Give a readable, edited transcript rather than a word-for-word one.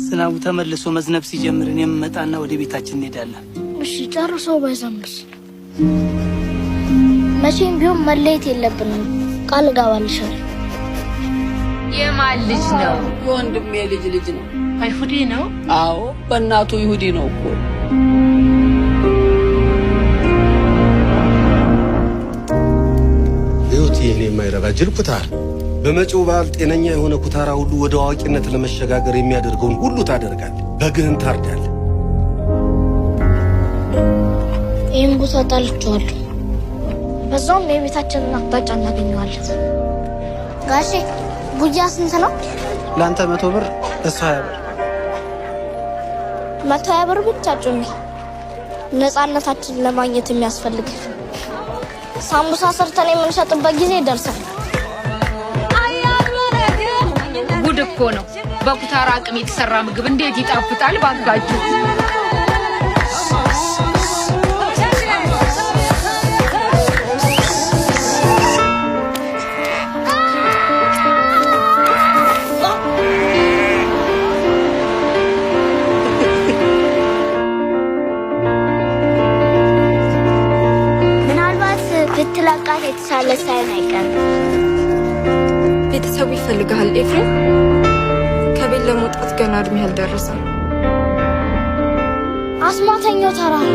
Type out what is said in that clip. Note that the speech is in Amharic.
ዝናቡ ተመልሶ መዝነብ ሲጀምር እኔም መጣና ወደ ቤታችን እንሄዳለን። እሺ ጨርሶ ባይዘንብስ? መቼም ቢሆን መለየት የለብንም። ቃል እገባልሻለሁ። የማን ልጅ ነው? የወንድሜ ልጅ ነው። አይሁዲ ነው? አዎ በእናቱ ይሁዲ ነው እኮ። ይሄኔ የማይረባ ጅል ኩታር በመጪው በዓል ጤነኛ የሆነ ኩታራ ሁሉ ወደ አዋቂነት ለመሸጋገር የሚያደርገውን ሁሉ ታደርጋለህ። በግህን ታርዳለህ። ይህን ቦታ ጣልቼዋለሁ። በዛውም የቤታችንን አቅጣጫ እናገኘዋለን። ጋሼ ቡያ ስንት ነው? ለአንተ 100 ብር፣ እሱ 20 ብር። 120 ብር ብቻ ጩሚ። ነፃነታችንን ለማግኘት የሚያስፈልግ ሳምቡሳ ሰርተን የምንሸጥበት ጊዜ ይደርሳል። ጉድ እኮ ነው። በኩታራ አቅም የተሰራ ምግብ እንዴት ይጣፍጣል ባጋችሁ። ምናልባት ብትለቃት የተሻለ ሳይሆን አይቀርም። ቤተሰቡ ይፈልጋል ኤፍሬም። ከቤት ለመውጣት ገና እድሜ ያልደረሰ አስማተኛው ተራራ